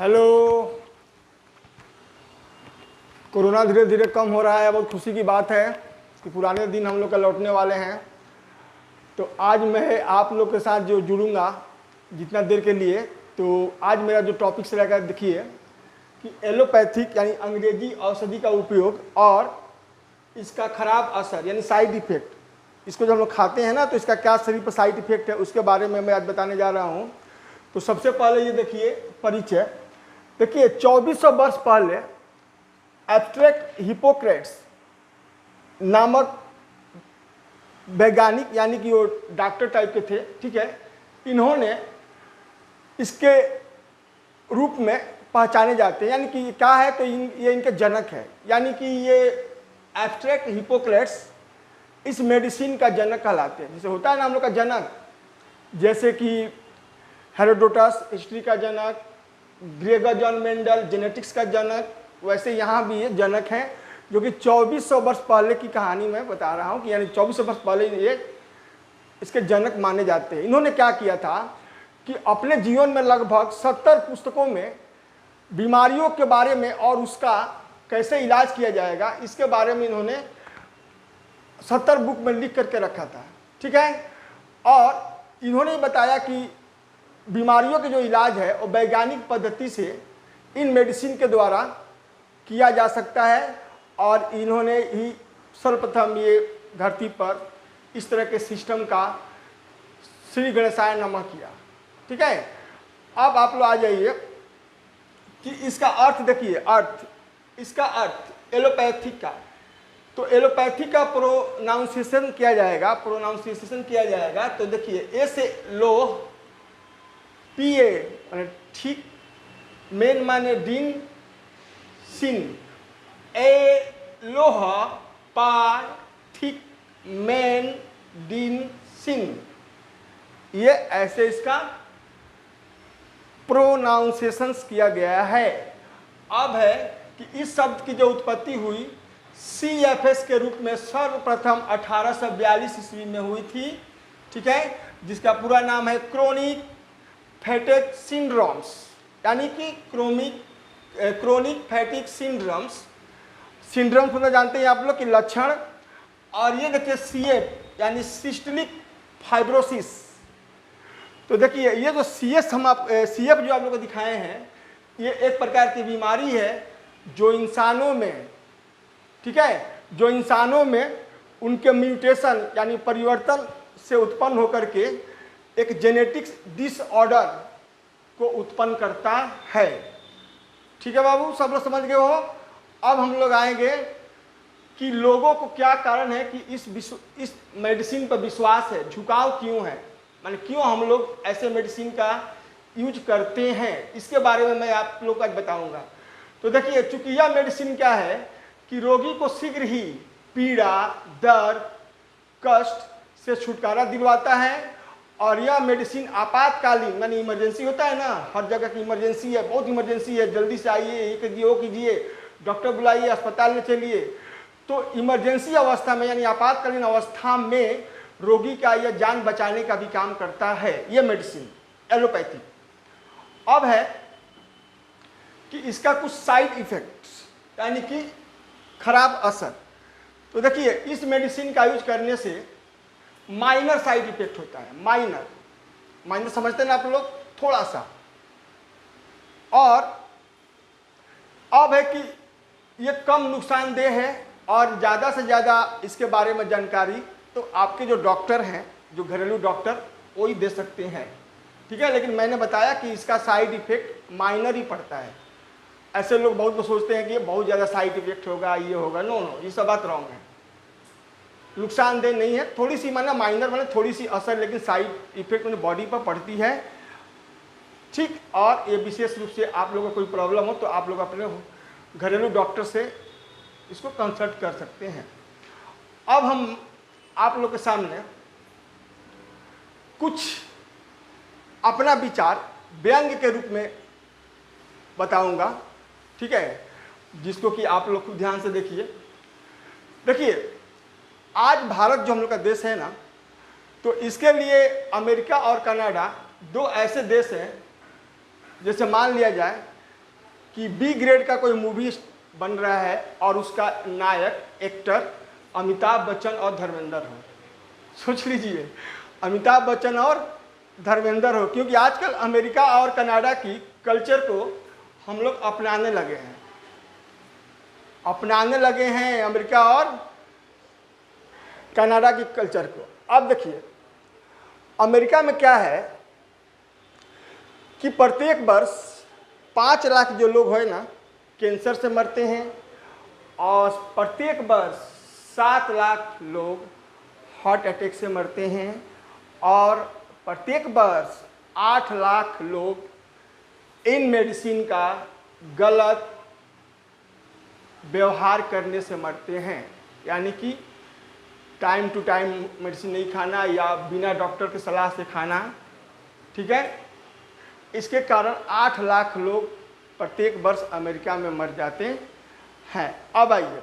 Hello. Corona धीरे धीरे कम हो रहा है, बहुत खुशी की बात है कि पुराने दिन हम लोग का लौटने वाले हैं। तो आज मैं आप लोग के साथ जो जुड़ूंगा जितना देर के लिए, तो आज मेरा जो टॉपिक से रहेगा, देखिए कि एलोपैथिक यानी अंग्रेजी औषधि का उपयोग और इसका खराब असर यानी साइड इफेक्ट, इसको जब हम लोग खाते हैं ना तो इसका क्या शरीर पर साइड इफेक्ट है, उसके बारे में मैं आज बताने जा रहा हूँ। तो सबसे पहले ये देखिए परिचय। देखिए 2400 वर्ष पहले एब्स्ट्रैक्ट हिपोक्रेट्स नामक वैज्ञानिक, यानी कि वो डॉक्टर टाइप के थे, ठीक है, इन्होंने इसके रूप में पहचाने जाते हैं, यानी कि क्या है तो ये इनके जनक है, यानी कि ये एब्स्ट्रैक्ट हिपोक्रेट्स इस मेडिसिन का जनक कहलाते हैं। जैसे होता है ना हम लोग का जनक, जैसे कि हेरोडोटस हिस्ट्री का जनक, ग्रेगर जॉन मेंडल जेनेटिक्स का जनक, वैसे यहाँ भी ये जनक हैं जो कि 2400 वर्ष पहले की कहानी मैं बता रहा हूँ कि यानी 2400 वर्ष पहले ये इसके जनक माने जाते हैं। इन्होंने क्या किया था कि अपने जीवन में लगभग 70 पुस्तकों में बीमारियों के बारे में और उसका कैसे इलाज किया जाएगा इसके बारे में इन्होंने 70 बुक में लिख करके रखा था, ठीक है। और इन्होंने बताया कि बीमारियों के जो इलाज है वो वैज्ञानिक पद्धति से इन मेडिसिन के द्वारा किया जा सकता है, और इन्होंने ही सर्वप्रथम ये धरती पर इस तरह के सिस्टम का श्री गणेशाय नमः किया, ठीक है। अब आप लोग आ जाइए कि इसका अर्थ देखिए, इसका अर्थ एलोपैथिक का, तो एलोपैथिक का प्रोनाउंसिएशन किया जाएगा, तो देखिए ए से लोह, पीए माने ठीक, मेन माने दिन, सिन, ए लोह पा ठीक, मेन दिन सिन, ये ऐसे इसका प्रोनाउंसिएशंस किया गया है। अब है कि इस शब्द की जो उत्पत्ति हुई CFS के रूप में सर्वप्रथम 1842 ईस्वी में हुई थी, ठीक है, जिसका पूरा नाम है क्रोनिक फैटिक सिंड्रोम्स, यानी कि क्रोनिक फैटिक सिंड्रोम्स मतलब जानते हैं आप लोग कि लक्षण। और ये देखिए CF यानी सिस्टलिक फाइब्रोसिस। तो देखिए ये जो CF जो आप लोग को दिखाए हैं, ये एक प्रकार की बीमारी है जो इंसानों में, ठीक है, जो इंसानों में उनके म्यूटेशन यानी परिवर्तन से उत्पन्न होकर के एक जेनेटिक्स डिसऑर्डर को उत्पन्न करता है, ठीक है बाबू, सब लोग समझ गए हो। अब हम लोग आएंगे कि लोगों को क्या कारण है कि इस मेडिसिन पर विश्वास है, झुकाव क्यों है, माने क्यों हम लोग ऐसे मेडिसिन का यूज करते हैं, इसके बारे में मैं आप लोग को आज बताऊंगा। तो देखिए चूंकि यह मेडिसिन क्या है कि रोगी को शीघ्र ही पीड़ा, दर्द, कष्ट से छुटकारा दिलवाता है, और यह मेडिसिन आपातकालीन मानी इमरजेंसी होता है ना, हर जगह की इमरजेंसी है, बहुत इमरजेंसी है, जल्दी से आइए, ये कीजिए, वो कीजिए, डॉक्टर बुलाइए, अस्पताल में चलिए। तो इमरजेंसी अवस्था में यानी आपातकालीन अवस्था में रोगी का यह जान बचाने का भी काम करता है ये मेडिसिन एलोपैथी। अब है कि इसका कुछ साइड इफेक्ट्स यानी कि खराब असर। तो देखिए इस मेडिसिन का यूज करने से माइनर साइड इफेक्ट होता है, माइनर समझते हैं ना आप लोग, थोड़ा सा। और अब है कि ये कम नुकसानदेह है, और ज़्यादा से ज़्यादा इसके बारे में जानकारी तो आपके जो डॉक्टर हैं, जो घरेलू डॉक्टर, वो ही दे सकते हैं, ठीक है। लेकिन मैंने बताया कि इसका साइड इफेक्ट माइनर ही पड़ता है। ऐसे लोग बहुत लोग सोचते हैं कि ये बहुत ज़्यादा साइड इफेक्ट होगा, ये होगा, नो, ये सब बात रॉन्ग है। नुकसानदेह नहीं है, थोड़ी सी माना माइनर माने थोड़ी सी असर, लेकिन साइड इफेक्ट मैंने बॉडी पर पड़ती है, ठीक। और ये विशेष रूप से आप लोगों को कोई प्रॉब्लम हो तो आप लोग अपने घरेलू डॉक्टर से इसको कंसल्ट कर सकते हैं। अब हम आप लोग के सामने कुछ अपना विचार व्यंग्य के रूप में बताऊंगा, ठीक है, जिसको कि आप लोग ध्यान से देखिए। देखिए आज भारत जो हम लोग का देश है ना, तो इसके लिए अमेरिका और कनाडा दो ऐसे देश हैं, जैसे मान लिया जाए कि बी ग्रेड का कोई मूवी बन रहा है और उसका नायक एक्टर अमिताभ बच्चन और धर्मेंद्र हो। सोच लीजिए, अमिताभ बच्चन और धर्मेंद्र हो, क्योंकि आजकल अमेरिका और कनाडा की कल्चर को हम लोग अपनाने लगे हैं अमेरिका और कनाडा की कल्चर को। अब देखिए अमेरिका में क्या है कि प्रत्येक वर्ष 5 लाख जो लोग हैं ना कैंसर से मरते हैं, और प्रत्येक वर्ष 7 लाख लोग हार्ट अटैक से मरते हैं, और प्रत्येक वर्ष 8 लाख लोग इन मेडिसिन का गलत व्यवहार करने से मरते हैं, यानी कि टाइम टू टाइम मेडिसिन नहीं खाना या बिना डॉक्टर की सलाह से खाना। ठीक है, इसके कारण 8 लाख लोग प्रत्येक वर्ष अमेरिका में मर जाते हैं। अब आइए,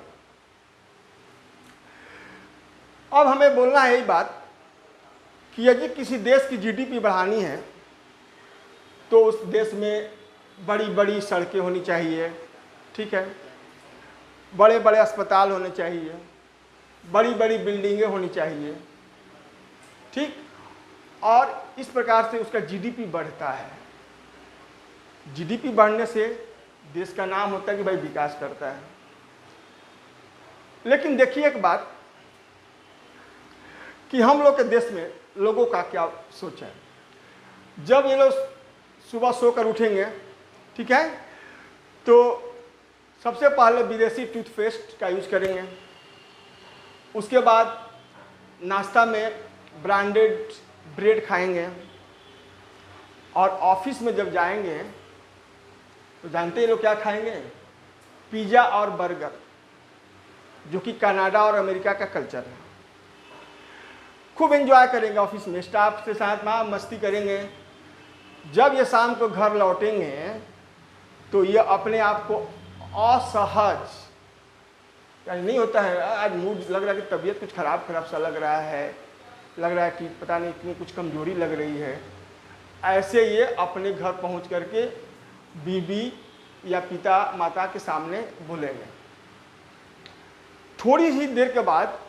अब हमें बोलना है यही बात कि यदि किसी देश की जीडीपी बढ़ानी है तो उस देश में बड़ी बड़ी सड़कें होनी चाहिए, ठीक है, बड़े बड़े अस्पताल होने चाहिए, बड़ी बड़ी बिल्डिंगें होनी चाहिए, ठीक, और इस प्रकार से उसका जीडीपी बढ़ता है। जीडीपी बढ़ने से देश का नाम होता है कि भाई विकास करता है। लेकिन देखिए एक बात कि हम लोग के देश में लोगों का क्या सोच है। जब ये लोग सुबह सोकर उठेंगे, ठीक है, तो सबसे पहले विदेशी टूथपेस्ट का यूज करेंगे, उसके बाद नाश्ता में ब्रांडेड ब्रेड खाएंगे, और ऑफिस में जब जाएंगे तो जानते हैं लोग क्या खाएंगे, पिज़्ज़ा और बर्गर, जो कि कनाडा और अमेरिका का कल्चर है। खूब एंजॉय करेंगे ऑफिस में, स्टाफ के साथ वहाँ मस्ती करेंगे। जब ये शाम को घर लौटेंगे तो ये अपने आप को असहज, यानी नहीं होता है आज मूड लग रहा है कि तबीयत कुछ खराब सा लग रहा है कि पता नहीं इतनी कुछ कमजोरी लग रही है, ऐसे ये अपने घर पहुंच करके बीबी या पिता माता के सामने बोलेंगे। थोड़ी ही देर के बाद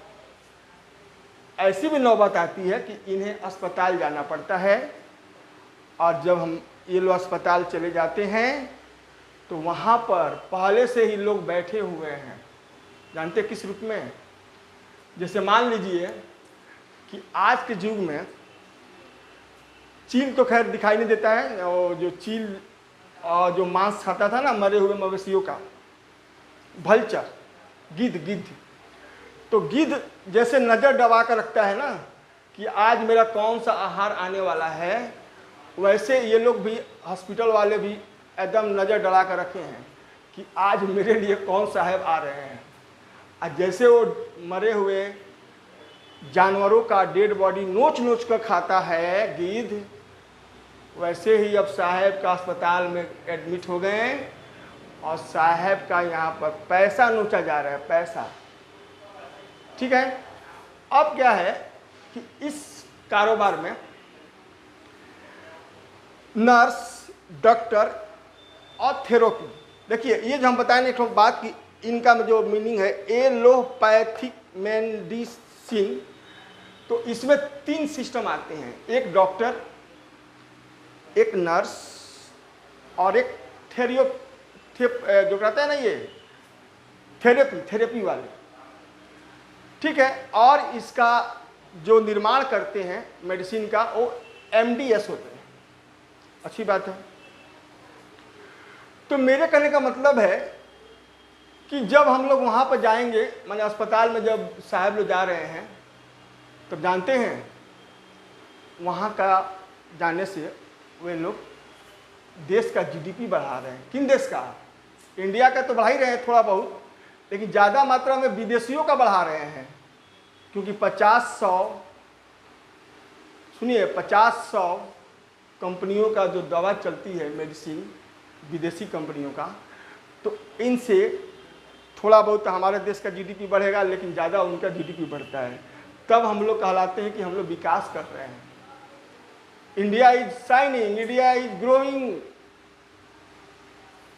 ऐसी भी नौबत आती है कि इन्हें अस्पताल जाना पड़ता है, और जब ये लोग अस्पताल चले जाते हैं तो वहाँ पर पहले से ही लोग बैठे हुए हैं, जानते किस रूप में, जैसे मान लीजिए कि आज के युग में चील तो खैर दिखाई नहीं देता है, और जो चील और जो मांस खाता था ना मरे हुए मवेशियों का, भल्चर, गिद्ध, तो गिद्ध जैसे नज़र दबा कर रखता है ना कि आज मेरा कौन सा आहार आने वाला है, वैसे ये लोग भी, हॉस्पिटल वाले भी एकदम नज़र डरा कर रखे हैं कि आज मेरे लिए कौन साहब आ रहे हैं। और जैसे वो मरे हुए जानवरों का डेड बॉडी नोच कर खाता है गिद्ध, वैसे ही अब साहब का अस्पताल में एडमिट हो गए, और साहब का यहाँ पर पैसा नोचा जा रहा है, पैसा। ठीक है, अब क्या है कि इस कारोबार में नर्स, डॉक्टर और थेरेपी, देखिए ये जो हम बताएं एक बात कि इनका जो मीनिंग है एलोपैथिक मेडिसिन, तो इसमें 3 सिस्टम आते हैं, एक डॉक्टर, एक नर्स और एक जो कहते हैं ना ये थेरेपी वाले, ठीक है, और इसका जो निर्माण करते हैं मेडिसिन का वो MDS होते हैं। अच्छी बात है। तो मेरे कहने का मतलब है कि जब हम लोग वहाँ पर जाएंगे, माने अस्पताल में जब साहब लोग जा रहे हैं, तो जानते हैं वहाँ का जाने से वे लोग देश का जीडीपी बढ़ा रहे हैं। किन देश का? इंडिया का तो बढ़ा ही रहे हैं थोड़ा बहुत, लेकिन ज़्यादा मात्रा में विदेशियों का बढ़ा रहे हैं, क्योंकि 50-100 कंपनियों का जो दवा चलती है मेडिसिन, विदेशी कंपनियों का, तो इनसे थोड़ा बहुत हमारे देश का जीडीपी बढ़ेगा, लेकिन ज़्यादा उनका जीडीपी बढ़ता है। तब हम लोग कहलाते हैं कि हम लोग विकास कर रहे हैं। India is shining, India is growing,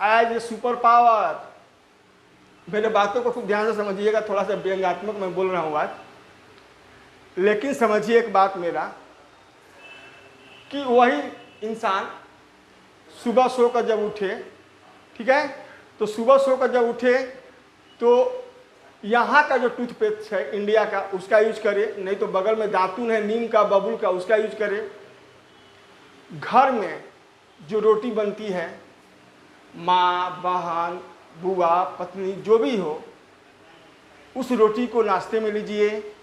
as a super power. मेरे बातों को खूब ध्यान से समझिएगा, थोड़ा सा व्यंग्यात्मक मैं बोल रहा हूँ आज, लेकिन समझिए एक बात मेरा, कि वही इंसान सुबह सोकर जब उठे, ठीक है, तो सुबह सोकर जब उठे तो यहाँ का जो टूथपेस्ट है इंडिया का उसका यूज करे, नहीं तो बगल में दातुन है नीम का, बबुल का, उसका यूज करे। घर में जो रोटी बनती है, माँ, बहन, बुआ, पत्नी जो भी हो, उस रोटी को नाश्ते में लीजिए,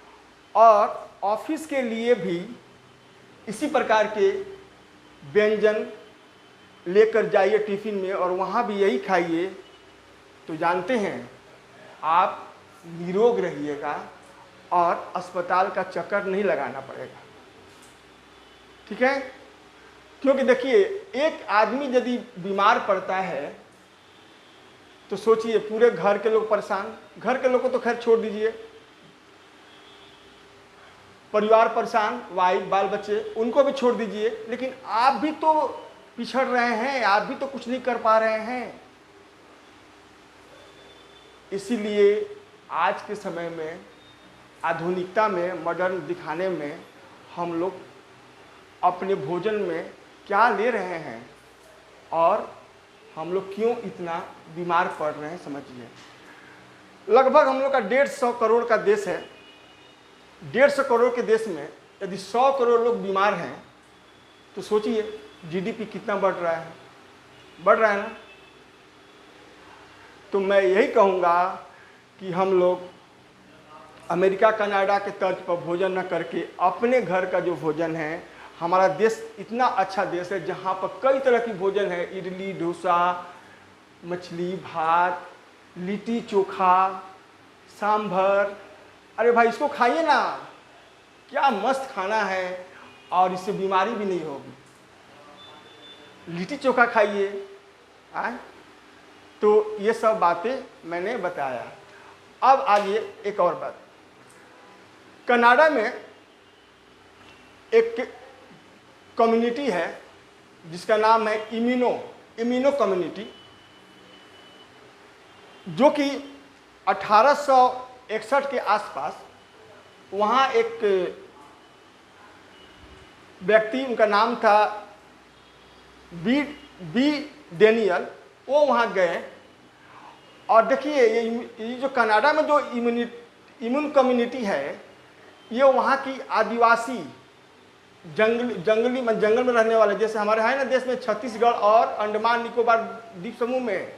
और ऑफिस के लिए भी इसी प्रकार के व्यंजन लेकर जाइए टिफिन में, और वहाँ भी यही खाइए। तो जानते हैं आप निरोग रहिएगा और अस्पताल का चक्कर नहीं लगाना पड़ेगा, ठीक है। क्योंकि देखिए, एक आदमी यदि बीमार पड़ता है तो सोचिए पूरे घर के लोग परेशान। घर के लोग को तो खैर छोड़ दीजिए, परिवार परेशान, वाइफ, बाल बच्चे, उनको भी छोड़ दीजिए, लेकिन आप भी तो पिछड़ रहे हैं, आप भी तो कुछ नहीं कर पा रहे हैं। इसीलिए आज के समय में आधुनिकता में, मॉडर्न दिखाने में हम लोग अपने भोजन में क्या ले रहे हैं और हम लोग क्यों इतना बीमार पड़ रहे हैं, समझिए। लगभग हम लोग का 150 करोड़ का देश है। 150 करोड़ के देश में यदि 100 करोड़ लोग बीमार हैं तो सोचिए जीडीपी कितना बढ़ रहा है, बढ़ रहा है ना। तो मैं यही कहूँगा कि हम लोग अमेरिका, कनाडा के तर्ज पर भोजन न करके अपने घर का जो भोजन है, हमारा देश इतना अच्छा देश है जहाँ पर कई तरह की भोजन है, इडली, डोसा, मछली, भात, लिट्टी चोखा, सांभर। अरे भाई इसको खाइए ना, क्या मस्त खाना है और इससे बीमारी भी नहीं होगी। लिट्टी चोखा खाइए। तो ये सब बातें मैंने बताया। अब आइए एक और बात। कनाडा में एक कम्युनिटी है जिसका नाम है इम्यूनो कम्युनिटी, जो कि 1861 के आसपास वहाँ एक व्यक्ति, उनका नाम था बी डेनियल, वो वहाँ गए। और देखिए ये जो कनाडा में जो इम्यून कम्युनिटी है, ये वहाँ की आदिवासी जंगल में रहने वाले, जैसे हमारे है ना देश में छत्तीसगढ़ और अंडमान निकोबार द्वीप समूह में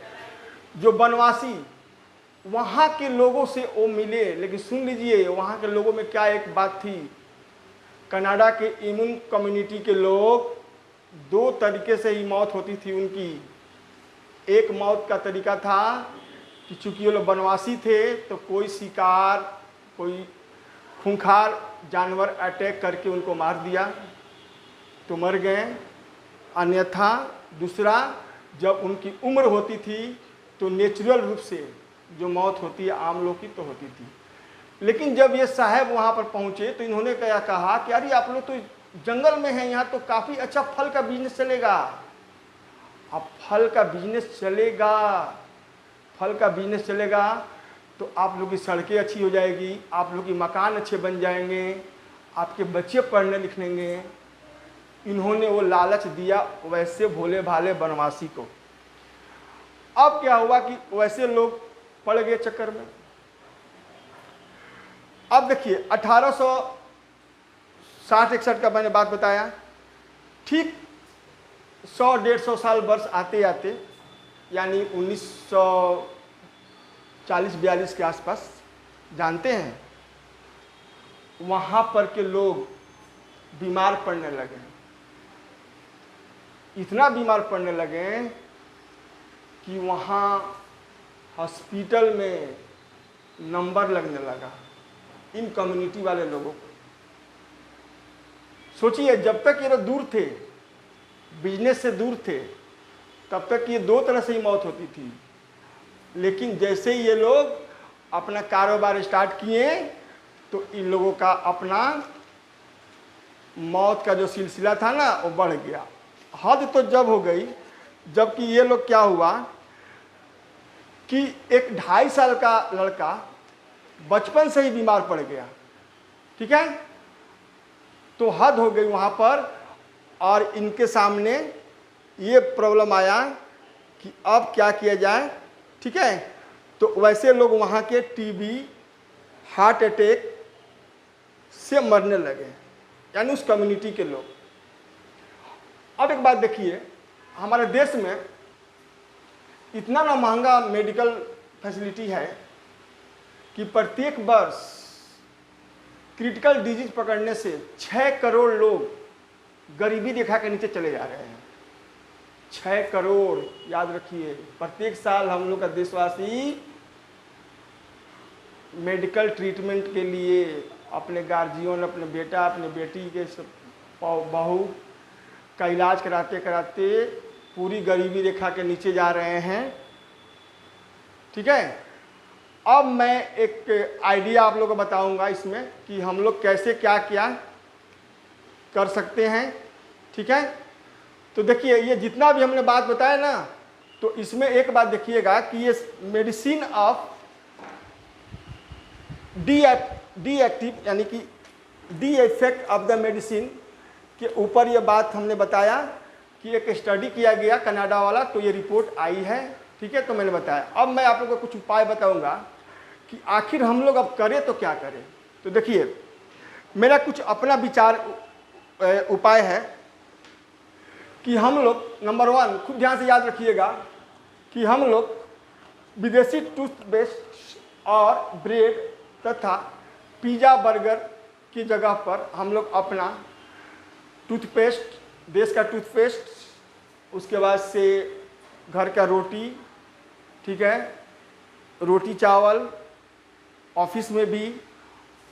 जो वनवासी, वहाँ के लोगों से वो मिले। लेकिन सुन लीजिए वहाँ के लोगों में क्या एक बात थी, कनाडा के इम्यून कम्युनिटी के लोग 2 तरीके से ही मौत होती थी उनकी। एक मौत का तरीका था कि चूंकि ये लोग वनवासी थे तो कोई शिकार, कोई खूंखार जानवर अटैक करके उनको मार दिया तो मर गए। अन्यथा दूसरा, जब उनकी उम्र होती थी तो नेचुरल रूप से जो मौत होती है आम लोग की तो होती थी। लेकिन जब ये साहब वहाँ पर पहुँचे तो इन्होंने क्या कहा कि अरे आप लोग तो जंगल में हैं, यहाँ तो काफ़ी अच्छा फल का बिजनेस चलेगा। अब फल का बिजनेस चलेगा तो आप लोग की सड़कें अच्छी हो जाएगी, आप लोग की मकान अच्छे बन जाएंगे, आपके बच्चे पढ़ने लिखेंगे। इन्होंने वो लालच दिया वैसे भोले भाले वनवासी को। अब क्या हुआ कि वैसे लोग पड़ गए चक्कर में। अब देखिए 1860-61 का मैंने बात बताया, ठीक 100-150 साल वर्ष आते आते, यानी 1940-42 के आसपास, जानते हैं वहाँ पर के लोग बीमार पड़ने लगे। इतना बीमार पड़ने लगे कि वहाँ हॉस्पिटल में नंबर लगने लगा इन कम्युनिटी वाले लोगों को। सोचिए जब तक ये लोग दूर थे, बिजनेस से दूर थे, तब तक ये 2 तरह से ही मौत होती थी। लेकिन जैसे ही ये लोग अपना कारोबार स्टार्ट किए तो इन लोगों का अपना मौत का जो सिलसिला था ना वो बढ़ गया। हद तो जब हो गई जबकि ये लोग क्या हुआ कि एक 2.5 साल का लड़का बचपन से ही बीमार पड़ गया, ठीक है। तो हद हो गई वहाँ पर, और इनके सामने ये प्रॉब्लम आया कि अब क्या किया जाए, ठीक है। तो वैसे लोग वहाँ के टीबी, हार्ट अटैक से मरने लगे, यानी उस कम्युनिटी के लोग। अब एक बात देखिए, हमारे देश में इतना ना महंगा मेडिकल फैसिलिटी है कि प्रत्येक वर्ष क्रिटिकल डिजीज पकड़ने से 6 करोड़ लोग गरीबी रेखा के नीचे चले जा रहे हैं। 6 करोड़, याद रखिए। प्रत्येक साल हम लोग का देशवासी मेडिकल ट्रीटमेंट के लिए अपने गार्जियन, अपने बेटा, अपने बेटी के बहू का इलाज कराते कराते पूरी गरीबी रेखा के नीचे जा रहे हैं, ठीक है। अब मैं एक आइडिया आप लोगों को बताऊंगा इसमें कि हम लोग कैसे क्या क्या कर सकते हैं, ठीक है। तो देखिए, ये जितना भी हमने बात बताया ना, तो इसमें एक बात देखिएगा कि ये मेडिसिन ऑफ डी एक्टिव यानी कि D effect of the medicine के ऊपर ये बात हमने बताया कि एक स्टडी किया गया कनाडा वाला, तो ये रिपोर्ट आई है, ठीक है। तो मैंने बताया। अब मैं आप लोगों को कुछ उपाय बताऊंगा कि आखिर हम लोग अब करें तो क्या करें। तो देखिए, मेरा कुछ अपना विचार उपाय है कि हम लोग नंबर 1, खूब ध्यान से याद रखिएगा कि हम लोग विदेशी टूथपेस्ट और ब्रेड तथा पिज़्ज़ा बर्गर की जगह पर हम लोग अपना टूथपेस्ट, देश का टूथपेस्ट, उसके बाद से घर का रोटी, ठीक है, रोटी चावल ऑफिस में भी,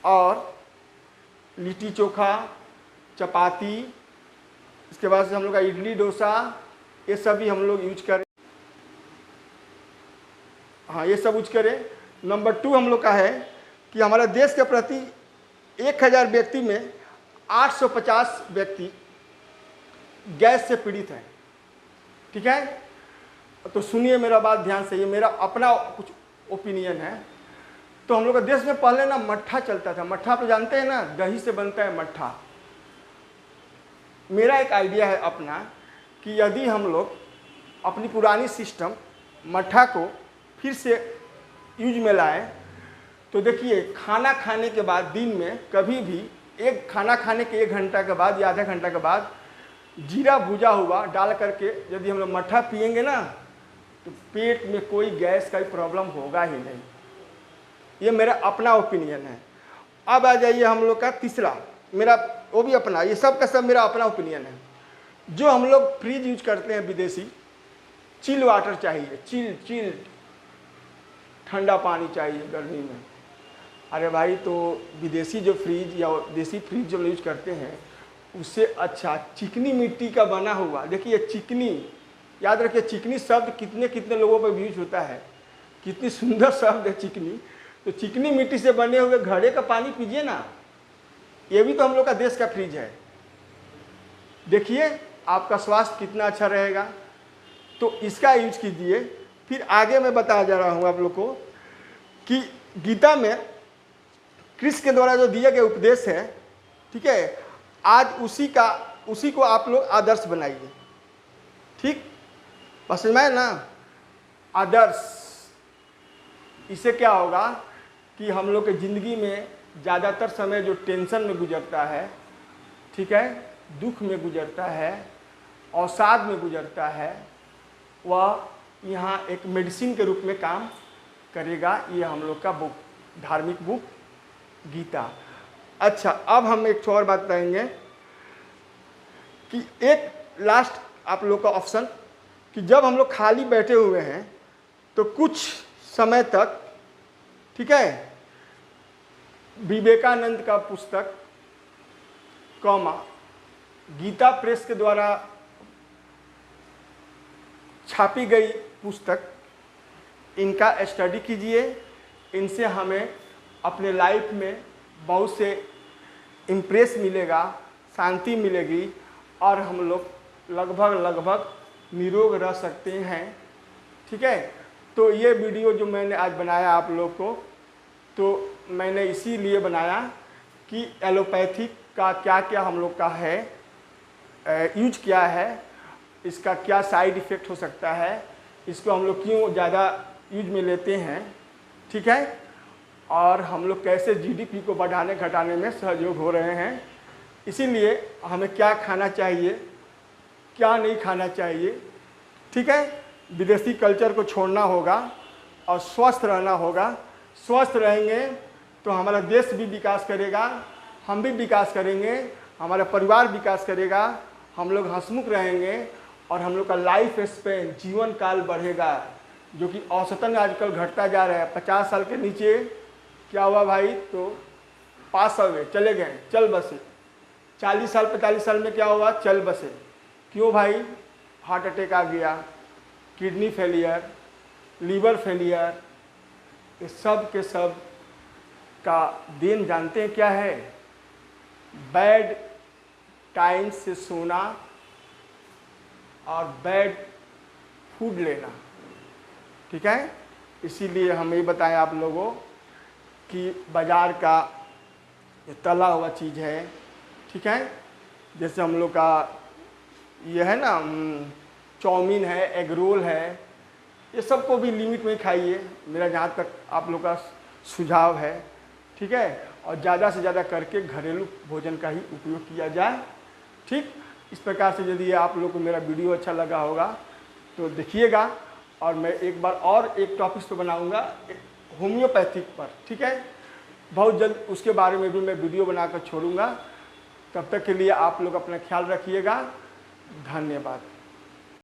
और लिट्टी चोखा, चपाती, इसके बाद से हम लोग का इडली डोसा, ये सब भी हम लोग यूज करें। हाँ, ये सब यूज करें। नंबर 2 हम लोग का है कि हमारे देश के प्रति 1000 व्यक्ति में 850 व्यक्ति गैस से पीड़ित हैं, ठीक है। तो सुनिए मेरा बात ध्यान से, ये मेरा अपना कुछ ओपिनियन है। तो हम लोग के देश में पहले ना मट्ठा चलता था। मट्ठा आप जानते हैं ना, दही से बनता है मट्ठा। मेरा एक आइडिया है अपना कि यदि हम लोग अपनी पुरानी सिस्टम मट्ठा को फिर से यूज में लाएं, तो देखिए, खाना खाने के बाद दिन में कभी भी खाना खाने के 1 घंटा के बाद या आधा घंटा के बाद जीरा भुजा हुआ डाल करके यदि हम लोग मट्ठा पिएंगे ना, तो पेट में कोई गैस का प्रॉब्लम होगा ही नहीं। ये मेरा अपना ओपिनियन है। अब आ जाइए हम लोग का तीसरा, मेरा वो भी अपना, ये सब का सब मेरा अपना ओपिनियन है। जो हम लोग फ्रिज यूज करते हैं विदेशी, चिल वाटर चाहिए, चिल ठंडा पानी चाहिए गर्मी में। अरे भाई, तो विदेशी जो फ्रिज या देसी फ्रिज जो यूज करते हैं, उससे अच्छा चिकनी मिट्टी का बना हुआ, देखिए चिकनी, याद रखिए चिकनी शब्द कितने कितने लोगों पर यूज होता है, कितनी सुंदर शब्द है चिकनी। तो चिकनी मिट्टी से बने हुए घड़े का पानी पीजिए ना, ये भी तो हम लोग का देश का फ्रिज है। देखिए आपका स्वास्थ्य कितना अच्छा रहेगा। तो इसका यूज कीजिए। फिर आगे मैं बताया जा रहा हूँ आप लोग को कि गीता में कृष्ण के द्वारा जो दिए गए उपदेश है, ठीक है, आज उसी को आप लोग आदर्श बनाइए, ठीक, बस समझ में ना, आदर्श। इससे क्या होगा कि हम लोग के ज़िंदगी में ज़्यादातर समय जो टेंशन में गुजरता है, ठीक है, दुख में गुजरता है, अवसाद में गुजरता है, वह यहाँ एक मेडिसिन के रूप में काम करेगा। ये हम लोग का बुक, धार्मिक बुक गीता। अच्छा, अब हम एक और बात बताएंगे कि एक लास्ट आप लोग का ऑप्शन कि जब हम लोग खाली बैठे हुए हैं तो कुछ समय तक, ठीक है, विवेकानंद का पुस्तक गीता प्रेस के द्वारा छापी गई पुस्तक, इनका स्टडी कीजिए। इनसे हमें अपने लाइफ में बहुत से इम्प्रेस मिलेगा, शांति मिलेगी, और हम लोग लगभग निरोग रह सकते हैं, ठीक है। तो ये वीडियो जो मैंने आज बनाया आप लोग को, तो मैंने इसीलिए बनाया कि एलोपैथिक का क्या क्या हम लोग का है, यूज क्या है, इसका क्या साइड इफ़ेक्ट हो सकता है, इसको हम लोग क्यों ज़्यादा यूज में लेते हैं, ठीक है, और हम लोग कैसे जीडीपी को बढ़ाने घटाने में सहयोग हो रहे हैं। इसीलिए हमें क्या खाना चाहिए, क्या नहीं खाना चाहिए, ठीक है। विदेशी कल्चर को छोड़ना होगा और स्वस्थ रहना होगा। स्वस्थ रहेंगे तो हमारा देश भी विकास करेगा, हम भी विकास करेंगे, हमारा परिवार विकास करेगा, हम लोग हंसमुख रहेंगे और हम लोग का लाइफ स्पेन, जीवन काल बढ़ेगा, जो कि औसतन आजकल घटता जा रहा है। 50 साल के नीचे क्या हुआ भाई, तो पास हो गए, चले गए, चल बसे। 40 साल 45 साल में क्या हुआ, चल बसे। क्यों भाई, हार्ट अटैक आ गया, किडनी फेलियर, लीवर फेलियर, ये सब के सब का देन जानते हैं क्या है, बैड टाइम से सोना और बैड फूड लेना, ठीक है। इसीलिए हम ये बताएं आप लोगों कि बाज़ार का ये तला हुआ चीज़ है, ठीक है, जैसे हम लोग का ये है ना चाउमीन है, एग रोल है, ये सबको भी लिमिट में खाइए, मेरा जहाँ तक आप लोग का सुझाव है, ठीक है। और ज़्यादा से ज़्यादा करके घरेलू भोजन का ही उपयोग किया जाए, ठीक। इस प्रकार से यदि आप लोग को मेरा वीडियो अच्छा लगा होगा तो देखिएगा, और मैं एक बार और एक टॉपिक पे बनाऊंगा होम्योपैथिक पर, ठीक है। बहुत जल्द उसके बारे में भी मैं वीडियो बनाकर छोड़ूंगा। तब तक के लिए आप लोग अपना ख्याल रखिएगा। धन्यवाद।